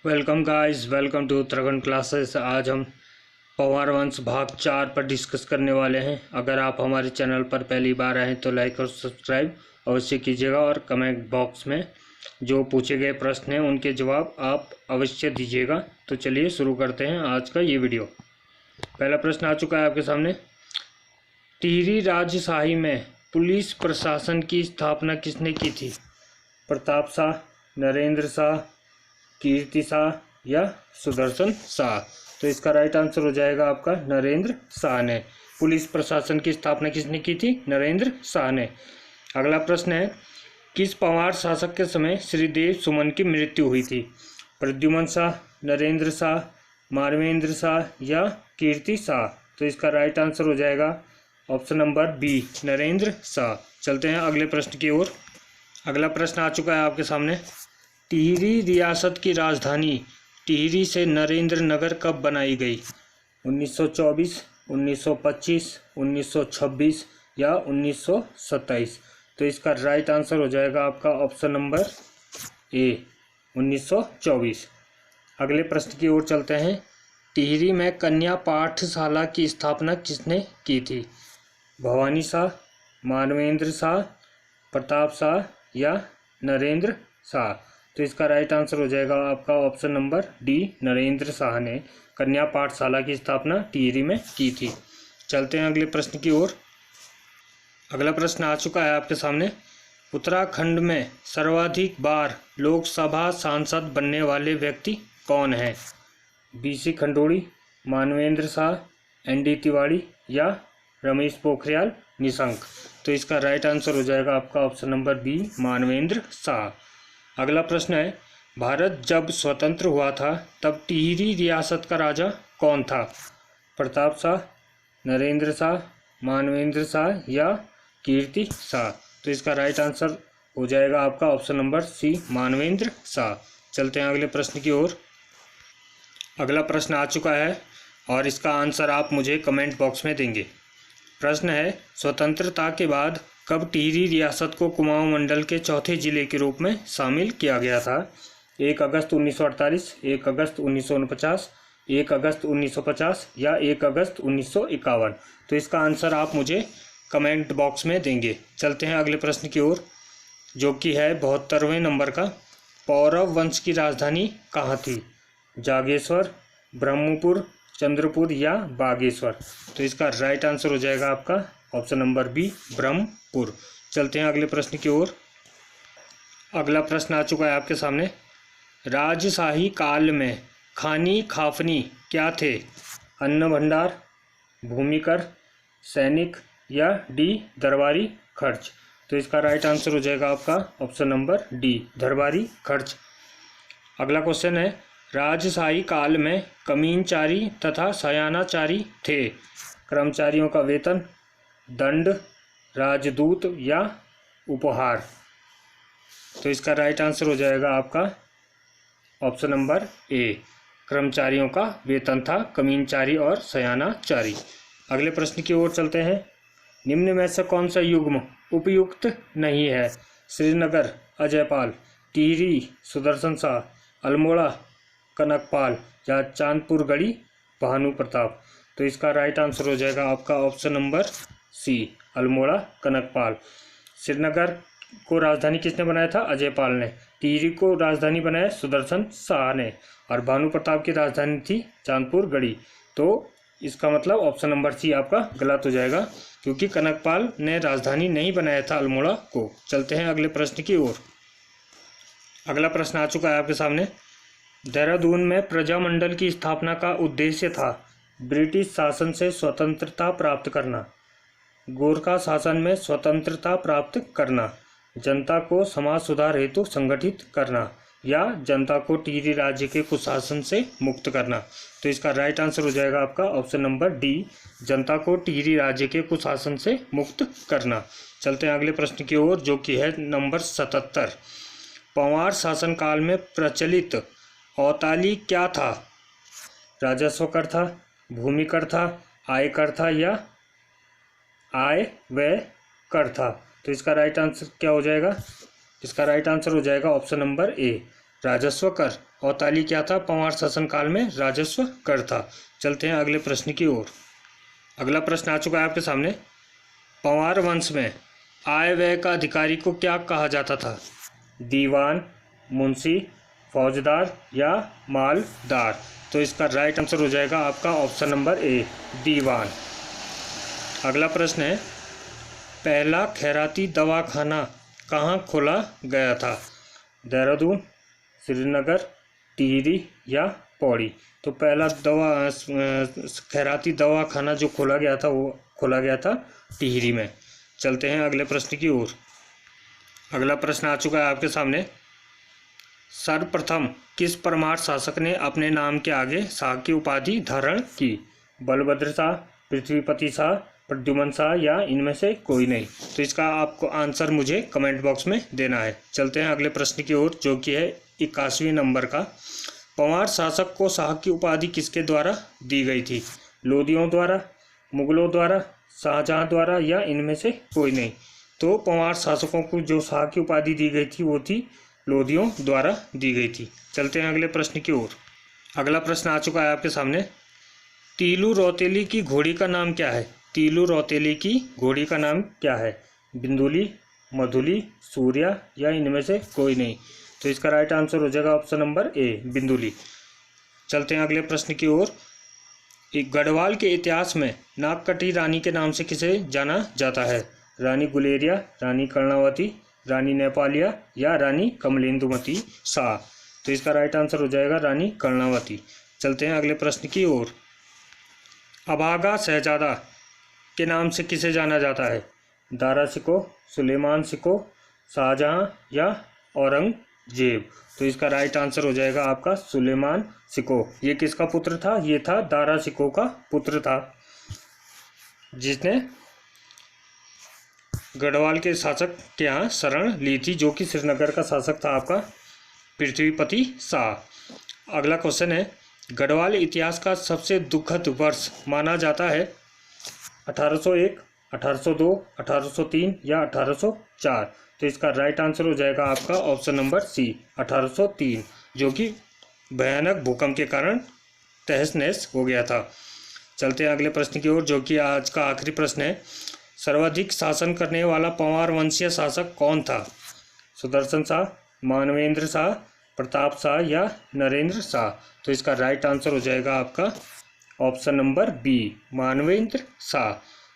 Welcome guys, welcome to Uttarakhand classes. आज हम पवार वंश भाग 4 पर डिस्कस करने वाले हैं। अगर आप हमारे चैनल पर पहली बार आए तो लाइक और सब्सक्राइब अवश्य कीजिएगा और कमेंट बॉक्स में जो पूछे गए प्रश्न हैं उनके जवाब आप अवश्य दीजिएगा। तो चलिए शुरू करते हैं आज का ये वीडियो। पहला प्रश्न आ चुका है आपके सामने। टिहरी राजशाही में पुलिस प्रशासन की स्थापना किसने की थी? प्रताप शाह, नरेंद्र शाह, कीर्ति शाह या सुदर्शन शाह? तो इसका राइट आंसर हो जाएगा आपका नरेंद्र शाह ने। पुलिस प्रशासन की स्थापना किसने की थी? नरेंद्र शाह ने। अगला प्रश्न है, किस पंवार शासक के समय श्रीदेव सुमन की मृत्यु हुई थी? प्रद्युमन शाह, नरेंद्र शाह, मानवेंद्र शाह या कीर्ति शाह? तो इसका राइट आंसर हो जाएगा option number B, Narendra Shah. चलते हैं अगले प्रश्न की ओर। अगला प्रश्न आ चुका है आपके सामने। टिहरी रियासत की राजधानी टिहरी से नरेंद्र नगर कब बनाई गई? 1924, 1925, 1926 या 1927? तो इसका राइट आंसर हो जाएगा आपका ऑप्शन नंबर ए, 1924। अगले प्रश्न की ओर चलते हैं। टिहरी में कन्या पाठशाला की स्थापना किसने की थी? भवानी शाह, मानवेंद्र शाह, प्रताप शाह या नरेंद्र शाह? तो इसका राइट आंसर हो जाएगा आपका option number D, Narendra Shah ने कन्या पाठशाला की स्थापना टिहरी में की थी। चलते हैं अगले प्रश्न की ओर। अगला प्रश्न आ चुका है आपके सामने। उत्तराखंड में सर्वाधिक बार लोकसभा सांसद बनने वाले व्यक्ति कौन हैं? बीसी खंडूड़ी, मानवेंद्र शाह, एनडी तिवारी या रमेश पोखरियाल निशंक? तो इसका राइट आंसर हो जाएगा आपका option number B, Manvendra Shah. अगला प्रश्न है, भारत जब स्वतंत्र हुआ था तब टिहरी रियासत का राजा कौन था? प्रताप शाह, नरेंद्र शाह, मानवेंद्र शाह या कीर्ति शाह? तो इसका राइट आंसर हो जाएगा आपका option number C, Manvendra Shah. चलते हैं अगले प्रश्न की ओर। अगला प्रश्न आ चुका है और इसका आंसर आप मुझे कमेंट बॉक्स में देंगे। प्रश्न है, स्वतंत्रता के बाद कब टिहरी रियासत को कुमाऊं मंडल के चौथे जिले के रूप में शामिल किया गया था? 1 अगस्त 1948, 1 अगस्त 1949, 1 अगस्त 1950 या 1 अगस्त 1951? तो इसका आंसर आप मुझे कमेंट बॉक्स में देंगे। चलते हैं अगले प्रश्न की ओर जो कि है 72वें नंबर का। पौरव वंश की राजधानी कहाँ थी? जागेश्वर, ब्रह्मपुर, चंद्रपुर या बागेश्वर? तो इसका राइट आंसर हो जाएगा आपका ऑप्शन नंबर बी, ब्रह्मपुर। चलते हैं अगले प्रश्न की ओर। अगला प्रश्न आ चुका है आपके सामने। राजशाही काल में खानी खाफनी क्या थे? अन्न भंडार, भूमिकर, सैनिक या डी, दरबारी खर्च? तो इसका राइट आंसर हो जाएगा आपका ऑप्शन नंबर डी, दरबारी खर्च। अगला क्वेश्चन है, राजशाही काल में कमीनचारी तथा सयानाचारी थे। कर्मचारियों का वेतन, दंड, राजदूत या उपहार? तो इसका राइट आंसर हो जाएगा आपका ऑप्शन नंबर ए, कर्मचारियों का वेतन था, कमीनचारी और सयानाचारी। अगले प्रश्न की ओर चलते हैं। निम्न में से कौन सा युग्म उपयुक्त नहीं है? श्रीनगर अजयपाल, टिहरी सुदर्शन शाह, अल्मोड़ा कनकपाल या चांदपुर गढ़ी भानु प्रताप? तो इसका राइट आंसर हो जाएगा आपका option number C, Almora Kanakpal. Srinagar को राजधानी किसने बनाया था? अजयपाल ने। टिहरी को राजधानी बनाया सुदर्शन शाह ने और भानु प्रताप की राजधानी थी चांदपुर गढ़ी। तो इसका मतलब ऑप्शन नंबर सी आपका गलत हो जाएगा क्योंकि कनकपाल ने राजधानी नहीं बनाया था अल्मोड़ा को। चलते हैं अगले प्रश्न की ओर। अगला प्रश्न आ चुका है आपके सामने। देहरादून में प्रजामंडल की स्थापना का उद्देश्य था ब्रिटिश शासन से स्वतंत्रता प्राप्त करना, गोरखा शासन में स्वतंत्रता प्राप्त करना, जनता को समाज सुधार हेतु संगठित करना या जनता को टिहरी राज्य के कुशासन से मुक्त करना? तो इसका राइट आंसर हो जाएगा आपका ऑप्शन नंबर डी, जनता को टिहरी राज्य के कुशासन से मुक्त करना। चलते हैं अगले प्रश्न की ओर जो कि है नंबर 77। पंवार शासनकाल में प्रचलित औताली क्या था? राजस्व कर था, भूमि कर था, आय कर था या आय व्यय कर था? तो इसका राइट आंसर क्या हो जाएगा? इसका राइट आंसर हो जाएगा ऑप्शन नंबर ए, राजस्व कर। औताली क्या था? पंवार शासनकाल में राजस्व कर था। चलते हैं अगले प्रश्न की ओर। अगला प्रश्न आ चुका है आपके सामने। पंवार वंश में आय व्यय का अधिकारी को क्या कहा जाता था? दीवान, मुंशी, फौजदार या मालदार? तो इसका राइट आंसर हो जाएगा आपका ऑप्शन नंबर ए, दीवान। अगला प्रश्न है, पहला खैराती दवाखाना कहाँ खोला गया था? देहरादून, श्रीनगर, टिहरी या पौड़ी? तो पहला खैराती दवाखाना जो खोला गया था वो खोला गया था टिहरी में। चलते हैं अगले प्रश्न की ओर। अगला प्रश्न आ चुका है आपके सामने। सर्वप्रथम किस परमार शासक ने अपने नाम के आगे शाह की उपाधि धारण की? बलभद्र शाह, पृथ्वीपति शाह, प्रद्युमन शाह या इनमें से कोई नहीं? तो इसका आपको आंसर मुझे कमेंट बॉक्स में देना है। चलते हैं अगले प्रश्न की ओर, जो कि है 81वें नंबर का। पंवार शासक को शाह की उपाधि किसके द्वारा दी गई थी? लोदियों द्वारा, मुगलों द्वारा, शाहजहां द्वारा या इनमें से कोई नहीं? तो पंवार शासकों को जो शाह की उपाधि दी गई थी वो थी लोदियों द्वारा दी गई थी। चलते हैं अगले प्रश्न की ओर। अगला प्रश्न आ चुका है आपके सामने। तीलू रौतेली की घोड़ी का नाम क्या है? तीलू रौतेली की घोड़ी का नाम क्या है? बिंदुली, मधुली, सूर्या या इनमें से कोई नहीं? तो इसका राइट आंसर हो जाएगा ऑप्शन नंबर ए, बिंदुली। चलते हैं अगले प्रश्न की ओर। गढ़वाल के इतिहास में नागकटी रानी के नाम से किसे जाना जाता है? रानी गुलेरिया, रानी कर्णावती, रानी नेपालिया या रानी कमलेंदुमती शाह? तो इसका राइट आंसर हो जाएगा रानी कर्णावती। चलते हैं अगले प्रश्न की ओर। अभागा शहजादा के नाम से किसे जाना जाता है? दारा शिकोह, सुलेमान शिकोह, शाहजहां या औरंगजेब? तो इसका राइट आंसर हो जाएगा आपका सुलेमान शिकोह। ये किसका पुत्र था? ये था दारा शिकोह का पुत्र था, जिसने गढ़वाल के शासक के यहाँ शरण ली थी, जो कि श्रीनगर का शासक था आपका पृथ्वीपति शाह। अगला क्वेश्चन है, गढ़वाल इतिहास का सबसे दुखद वर्ष माना जाता है 1801, 1802, 1803 या 1804? तो इसका राइट आंसर हो जाएगा आपका ऑप्शन नंबर सी, 1803, जो कि भयानक भूकंप के कारण तहस नहस हो गया था। चलते हैं अगले प्रश्न की ओर, जो कि आज का आखिरी प्रश्न है। सर्वाधिक शासन करने वाला पंवार वंशीय शासक कौन था? सुदर्शन शाह, मानवेंद्र शाह, प्रताप शाह या नरेंद्र शाह? तो इसका राइट आंसर हो जाएगा आपका option number B, Manvendra Shah.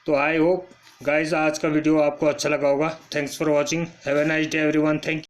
तो आई होप गाइज आज का वीडियो आपको अच्छा लगा होगा। Thanks for watching. Have a nice day everyone. Thank you.